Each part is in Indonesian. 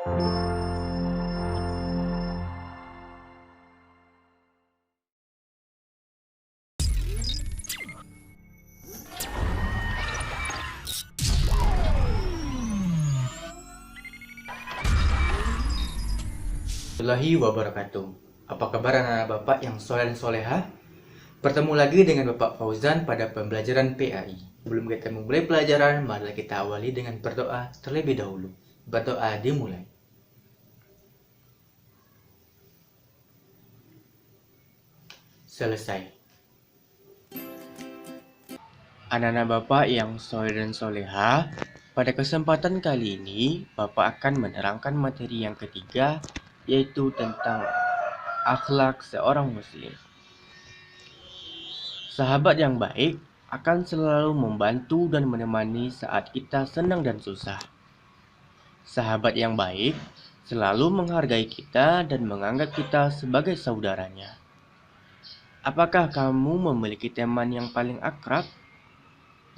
Warahmatullahi wabarakatuh. Apa kabar anak-anak Bapak yang soleh dan soleha? Bertemu lagi dengan Bapak Fauzan pada pembelajaran PAI. Sebelum kita memulai pelajaran, mari kita awali dengan berdoa terlebih dahulu. Berdoa dimulai. Selesai. Anak-anak Bapak yang soleh dan soleha, pada kesempatan kali ini Bapak akan menerangkan materi yang ketiga, yaitu tentang akhlak seorang muslim. Sahabat yang baik akan selalu membantu dan menemani saat kita senang dan susah. Sahabat yang baik selalu menghargai kita dan menganggap kita sebagai saudaranya. Apakah kamu memiliki teman yang paling akrab?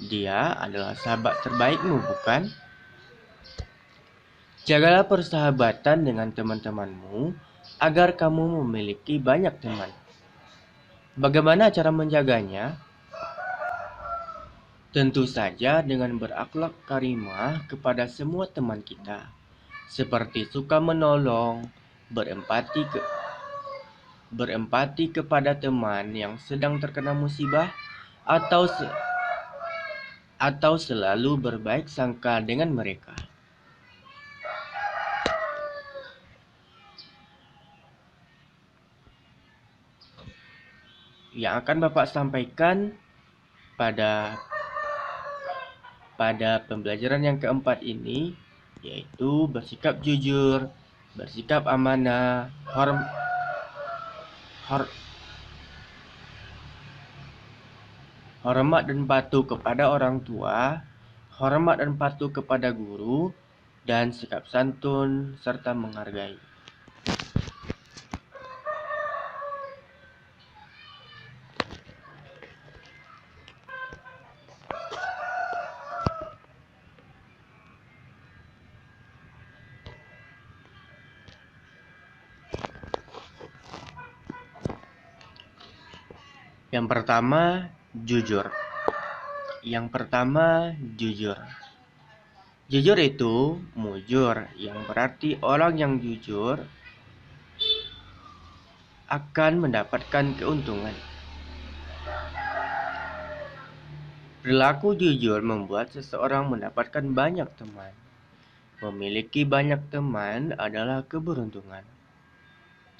Dia adalah sahabat terbaikmu, bukan? Jagalah persahabatan dengan teman-temanmu agar kamu memiliki banyak teman. Bagaimana cara menjaganya? Tentu saja dengan berakhlak karimah kepada semua teman kita, seperti suka menolong, berempati kepada teman yang sedang terkena musibah, atau selalu berbaik sangka dengan mereka. Yang akan Bapak sampaikan pada pembelajaran yang keempat ini, yaitu bersikap jujur, bersikap amanah, hormat dan patuh kepada orang tua, hormat dan patuh kepada guru, dan sikap santun serta menghargai. Yang pertama, jujur. Jujur itu mujur, yang berarti orang yang jujur akan mendapatkan keuntungan. Perilaku jujur membuat seseorang mendapatkan banyak teman. Memiliki banyak teman adalah keberuntungan.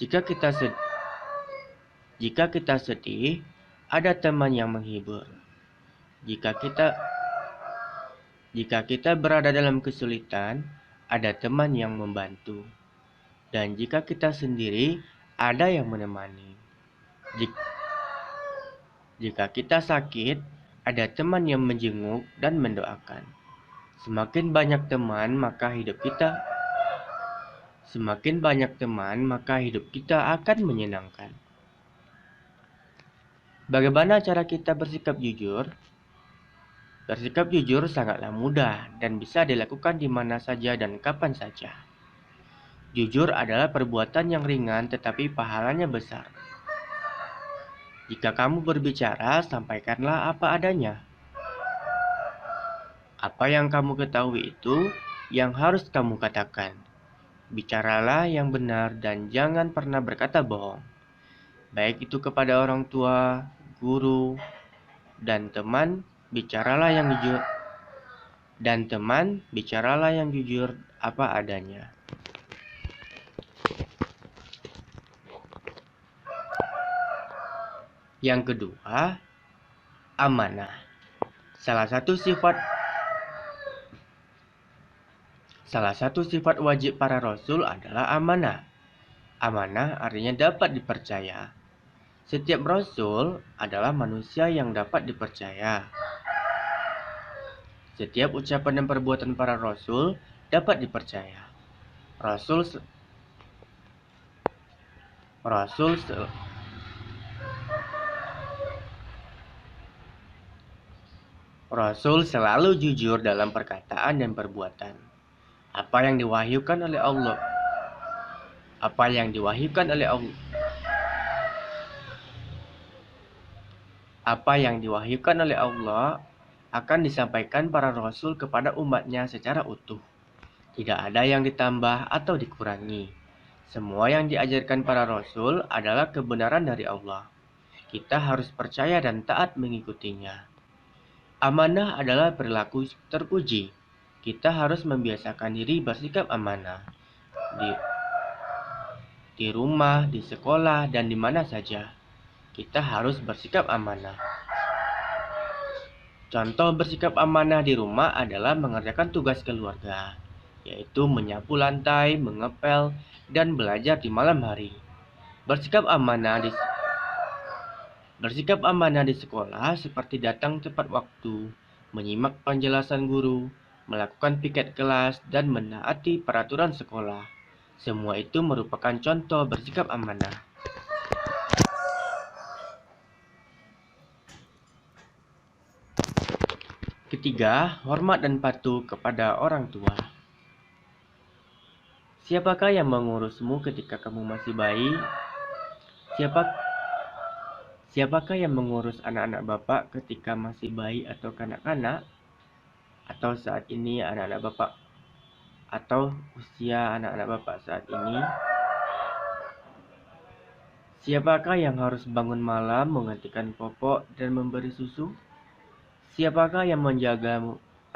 Jika kita sedih, ada teman yang menghibur. Jika kita berada dalam kesulitan, ada teman yang membantu. Dan jika kita sendiri, ada yang menemani. Jika kita sakit, ada teman yang menjenguk dan mendoakan. Semakin banyak teman, maka hidup kita akan menyenangkan. Bagaimana cara kita bersikap jujur? Bersikap jujur sangatlah mudah dan bisa dilakukan di mana saja dan kapan saja. Jujur adalah perbuatan yang ringan tetapi pahalanya besar. Jika kamu berbicara, sampaikanlah apa adanya. Apa yang kamu ketahui itu yang harus kamu katakan. Bicaralah yang benar dan jangan pernah berkata bohong. Baik itu kepada orang tua, guru, dan teman, bicaralah yang jujur apa adanya. Yang kedua, amanah. Salah satu sifat wajib para rasul adalah amanah. Amanah artinya dapat dipercaya. Setiap rasul adalah manusia yang dapat dipercaya. Setiap ucapan dan perbuatan para rasul dapat dipercaya. Rasul selalu jujur dalam perkataan dan perbuatan. Apa yang diwahyukan oleh Allah? Apa yang diwahyukan oleh Allah? Apa yang diwahyukan oleh Allah akan disampaikan para rasul kepada umatnya secara utuh. Tidak ada yang ditambah atau dikurangi. Semua yang diajarkan para rasul adalah kebenaran dari Allah. Kita harus percaya dan taat mengikutinya. Amanah adalah perilaku terpuji. Kita harus membiasakan diri bersikap amanah. Di rumah, di sekolah, dan di mana saja. Kita harus bersikap amanah. Contoh bersikap amanah di rumah adalah mengerjakan tugas keluarga, yaitu menyapu lantai, mengepel, dan belajar di malam hari. Bersikap amanah di sekolah seperti datang tepat waktu, menyimak penjelasan guru, melakukan piket kelas, dan menaati peraturan sekolah. Semua itu merupakan contoh bersikap amanah. Ketiga, hormat dan patuh kepada orang tua. Siapakah yang mengurusmu ketika kamu masih bayi? Siapakah yang mengurus anak-anak Bapak ketika masih bayi atau kanak-kanak? Atau saat ini anak-anak Bapak atau usia anak-anak Bapak saat ini? Siapakah yang harus bangun malam menggantikan popok dan memberi susu? Siapakah yang menjaga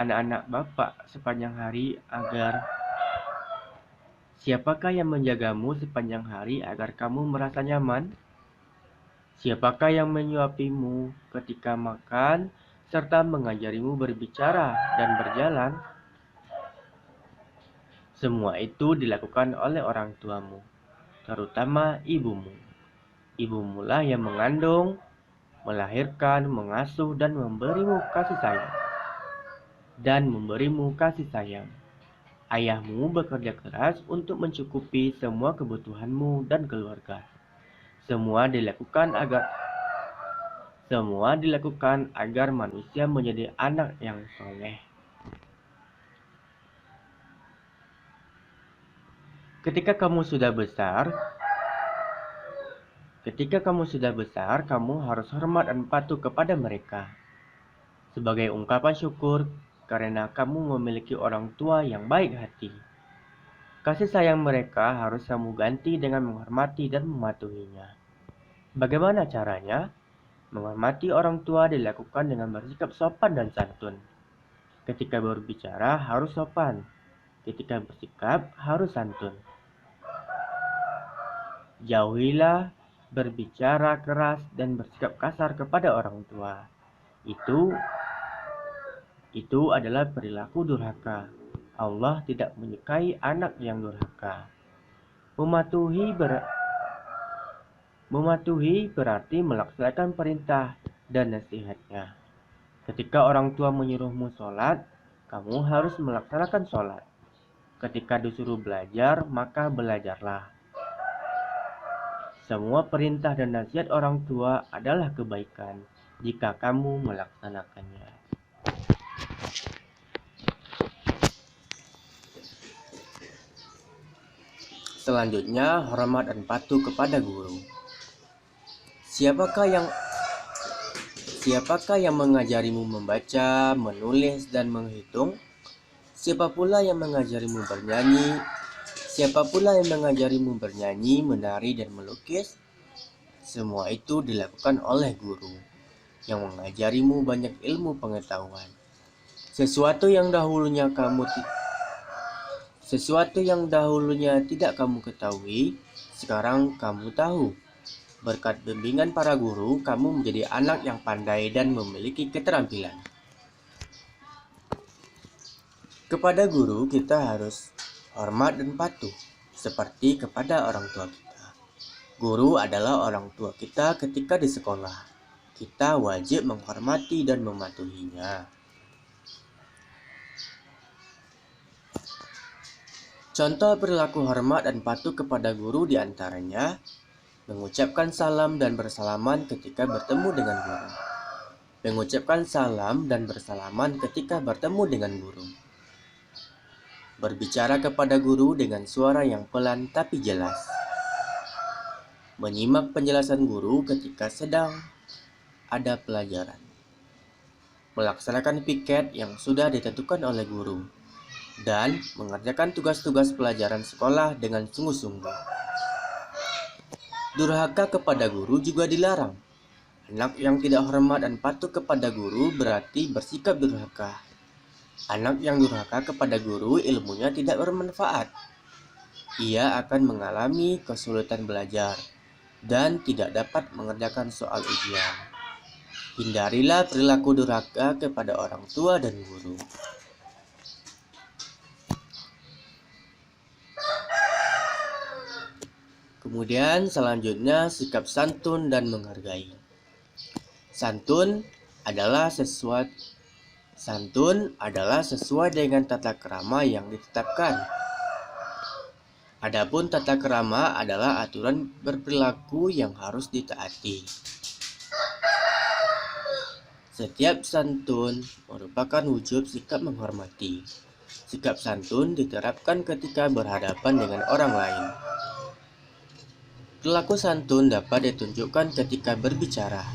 anak-anak Bapak sepanjang hari agar Siapakah yang menjagamu sepanjang hari agar kamu merasa nyaman? Siapakah yang menyuapimu ketika makan, serta mengajarimu berbicara dan berjalan? Semua itu dilakukan oleh orang tuamu, terutama ibumu. Ibumu lah yang mengandung, melahirkan, mengasuh, dan memberimu kasih sayang. Ayahmu bekerja keras untuk mencukupi semua kebutuhanmu dan keluarga. Semua dilakukan agar manusia menjadi anak yang soleh. Ketika kamu sudah besar, kamu harus hormat dan patuh kepada mereka. Sebagai ungkapan syukur karena kamu memiliki orang tua yang baik hati. Kasih sayang mereka harus kamu ganti dengan menghormati dan mematuhinya. Bagaimana caranya? Menghormati orang tua dilakukan dengan bersikap sopan dan santun. Ketika berbicara harus sopan. Ketika bersikap harus santun. Jauhilah berbicara keras dan bersikap kasar kepada orang tua. Itu adalah perilaku durhaka. Allah tidak menyukai anak yang durhaka. Mematuhi berarti melaksanakan perintah dan nasihatnya. Ketika orang tua menyuruhmu sholat, kamu harus melaksanakan sholat. Ketika disuruh belajar, maka belajarlah. Semua perintah dan nasihat orang tua adalah kebaikan jika kamu melaksanakannya. Selanjutnya, hormat dan patuh kepada guru. Siapakah yang mengajarimu membaca, menulis, dan menghitung? Siapa pula yang mengajarimu bernyanyi, menari, dan melukis? Semua itu dilakukan oleh guru yang mengajarimu banyak ilmu pengetahuan. Sesuatu yang dahulunya tidak kamu ketahui, sekarang kamu tahu. Berkat bimbingan para guru, kamu menjadi anak yang pandai dan memiliki keterampilan. Kepada guru kita harus hormat dan patuh, seperti kepada orang tua kita. Guru adalah orang tua kita ketika di sekolah. Kita wajib menghormati dan mematuhinya. Contoh perilaku hormat dan patuh kepada guru diantaranya mengucapkan salam dan bersalaman ketika bertemu dengan guru. Berbicara kepada guru dengan suara yang pelan tapi jelas. Menyimak penjelasan guru ketika sedang ada pelajaran. Melaksanakan piket yang sudah ditentukan oleh guru. Dan mengerjakan tugas-tugas pelajaran sekolah dengan sungguh-sungguh. Durhaka kepada guru juga dilarang. Anak yang tidak hormat dan patuh kepada guru berarti bersikap durhaka. Anak yang durhaka kepada guru ilmunya tidak bermanfaat. Ia akan mengalami kesulitan belajar dan tidak dapat mengerjakan soal ujian. Hindarilah perilaku durhaka kepada orang tua dan guru. Kemudian selanjutnya sikap santun dan menghargai. Santun adalah sesuai dengan tata krama yang ditetapkan. Adapun tata krama adalah aturan berperilaku yang harus ditaati. Setiap santun merupakan wujud sikap menghormati. Sikap santun diterapkan ketika berhadapan dengan orang lain. Perilaku santun dapat ditunjukkan ketika berbicara.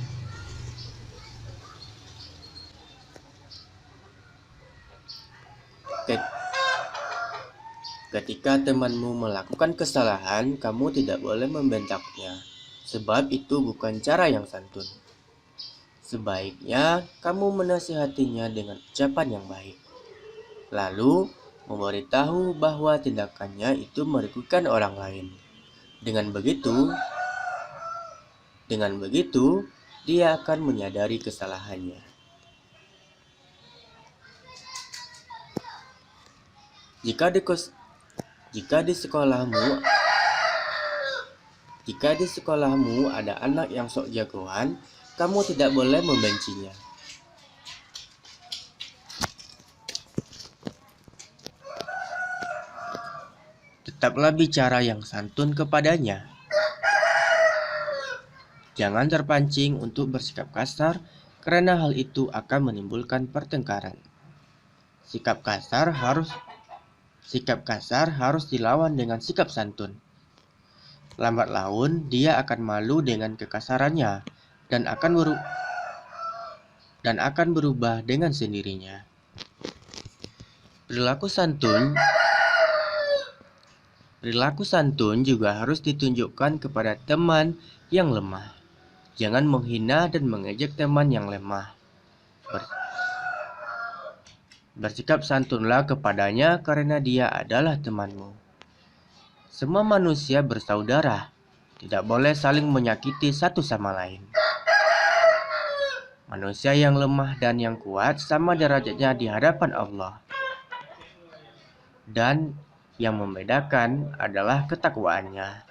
Ketika temanmu melakukan kesalahan, kamu tidak boleh membentaknya, sebab itu bukan cara yang santun. Sebaiknya kamu menasihatinya dengan ucapan yang baik, lalu memberitahu bahwa tindakannya itu merugikan orang lain. Dengan begitu, dia akan menyadari kesalahannya. Jika di sekolahmu ada anak yang sok jagoan, kamu tidak boleh membencinya. Tetaplah bicara yang santun kepadanya. Jangan terpancing untuk bersikap kasar, karena hal itu akan menimbulkan pertengkaran. Sikap kasar harus dilawan dengan sikap santun. Lambat laun dia akan malu dengan kekasarannya dan akan berubah dengan sendirinya. Perilaku santun juga harus ditunjukkan kepada teman yang lemah. Jangan menghina dan mengejek teman yang lemah. Bersikap santunlah kepadanya karena dia adalah temanmu. Semua manusia bersaudara, tidak boleh saling menyakiti satu sama lain. Manusia yang lemah dan yang kuat sama derajatnya di hadapan Allah. Dan yang membedakan adalah ketakwaannya.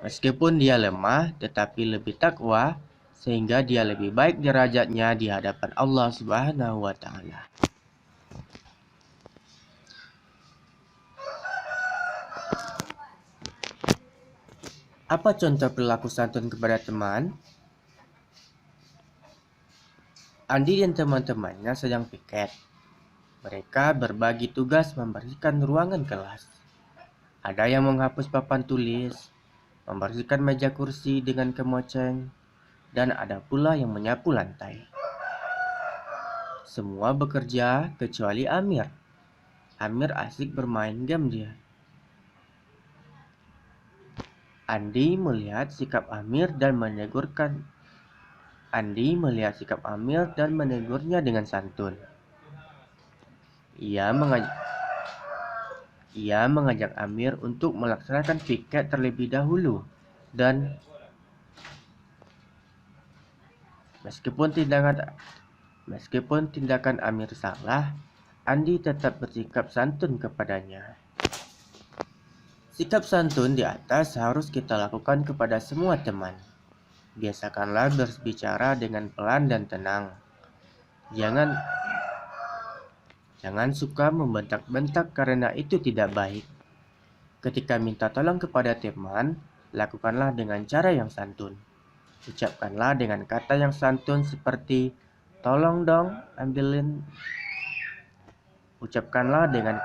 Meskipun dia lemah, tetapi lebih takwa, sehingga dia lebih baik derajatnya di hadapan Allah Subhanahu wa Ta'ala. Apa contoh perilaku santun kepada teman? Andi dan teman-temannya sedang piket. Mereka berbagi tugas membersihkan ruangan kelas. Ada yang menghapus papan tulis, membersihkan meja kursi dengan kemoceng, dan ada pula yang menyapu lantai. Semua bekerja kecuali Amir. Amir asik bermain game dia. Andi melihat sikap Amir dan menegurnya dengan santun. Ia mengajak Amir untuk melaksanakan piket terlebih dahulu dan meskipun tindakan Amir salah, Andi tetap bersikap santun kepadanya. Sikap santun di atas harus kita lakukan kepada semua teman. Biasakanlah berbicara dengan pelan dan tenang. Jangan suka membentak-bentak karena itu tidak baik. Ketika minta tolong kepada teman, lakukanlah dengan cara yang santun. Ucapkanlah dengan kata yang santun seperti, "Tolong dong, ambilin Ucapkanlah dengan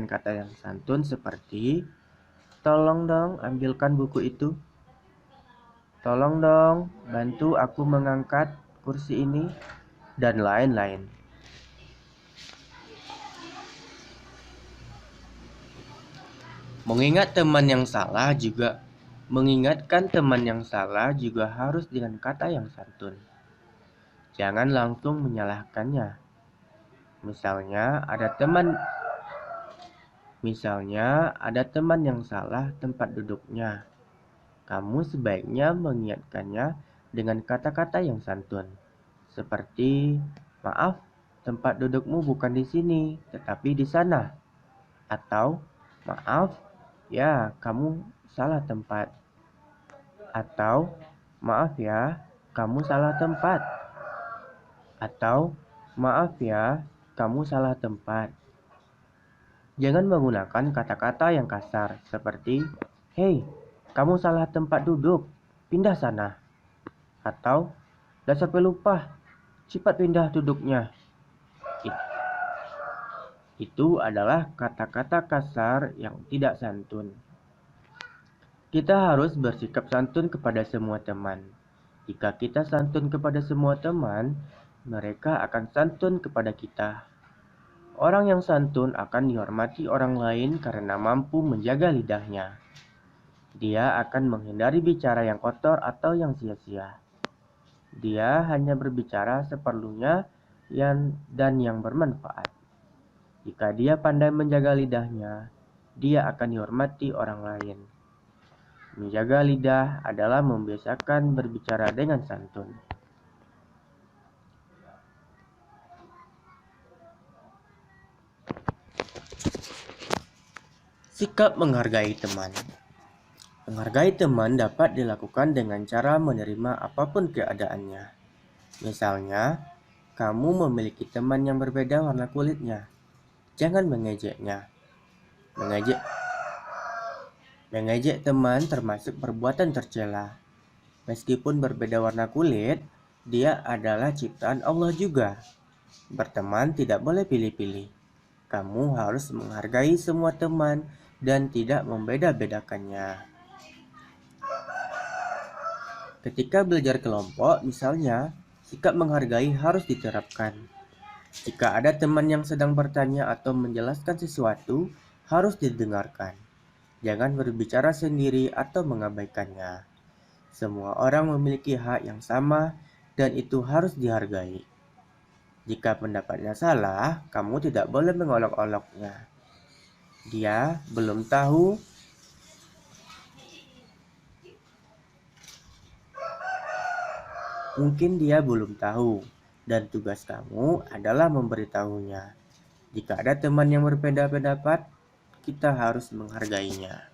kata yang santun seperti, "Tolong dong ambilkan buku itu. Tolong dong bantu aku mengangkat kursi ini," dan lain-lain. Mengingatkan teman yang salah juga harus dengan kata yang santun. Jangan langsung menyalahkannya. Misalnya ada teman yang salah tempat duduknya. Kamu sebaiknya mengingatkannya dengan kata-kata yang santun, seperti, "Maaf, tempat dudukmu bukan di sini, tetapi di sana." Atau, "Maaf, ya, kamu salah tempat." Atau, "Maaf ya, kamu salah tempat." Atau, "Maaf ya, kamu salah tempat." Jangan menggunakan kata-kata yang kasar seperti, "Hei, kamu salah tempat duduk, pindah sana." Atau, "Dasar pelupa, cepat pindah duduknya." Itu adalah kata-kata kasar yang tidak santun. Kita harus bersikap santun kepada semua teman. Jika kita santun kepada semua teman, mereka akan santun kepada kita. Orang yang santun akan dihormati orang lain karena mampu menjaga lidahnya. Dia akan menghindari bicara yang kotor atau yang sia-sia. Dia hanya berbicara seperlunya dan yang bermanfaat. Jika dia pandai menjaga lidahnya, dia akan dihormati orang lain. Menjaga lidah adalah membiasakan berbicara dengan santun. Sikap menghargai teman. Menghargai teman dapat dilakukan dengan cara menerima apapun keadaannya. Misalnya, kamu memiliki teman yang berbeda warna kulitnya. Jangan mengejeknya. Mengejek teman termasuk perbuatan tercela. Meskipun berbeda warna kulit, dia adalah ciptaan Allah juga. Berteman tidak boleh pilih-pilih. Kamu harus menghargai semua teman dan tidak membeda-bedakannya. Ketika belajar kelompok, misalnya, sikap menghargai harus diterapkan. Jika ada teman yang sedang bertanya atau menjelaskan sesuatu, harus didengarkan. Jangan berbicara sendiri atau mengabaikannya. Semua orang memiliki hak yang sama dan itu harus dihargai. Jika pendapatnya salah, kamu tidak boleh mengolok-oloknya. Mungkin dia belum tahu, dan tugas kamu adalah memberitahunya. Jika ada teman yang berbeda pendapat, kita harus menghargainya.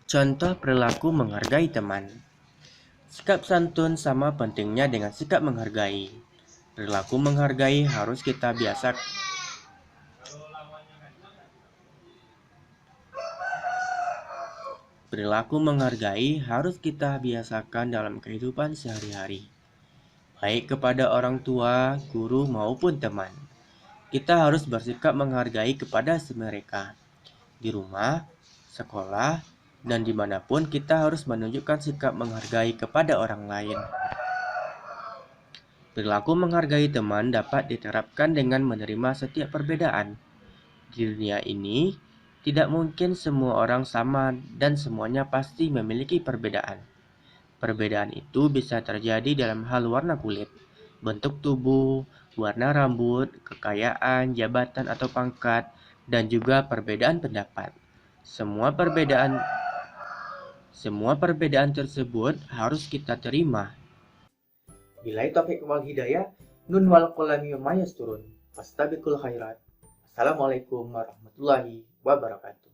Contoh perilaku menghargai teman. Sikap santun sama pentingnya dengan sikap menghargai. Perilaku menghargai harus kita biasakan dalam kehidupan sehari-hari, baik kepada orang tua, guru, maupun teman. Kita harus bersikap menghargai kepada mereka. Di rumah, sekolah, dan dimanapun kita harus menunjukkan sikap menghargai kepada orang lain. Perilaku menghargai teman dapat diterapkan dengan menerima setiap perbedaan. Di dunia ini, tidak mungkin semua orang sama dan semuanya pasti memiliki perbedaan. Perbedaan itu bisa terjadi dalam hal warna kulit, bentuk tubuh, warna rambut, kekayaan, jabatan atau pangkat, dan juga perbedaan pendapat. Semua perbedaan tersebut harus kita terima. Billahi taufiq wal hidayah. Nun wal qalami wa ma yasturun. Fastabiqul khairat. Assalamualaikum warahmatullahi wabarakatuh.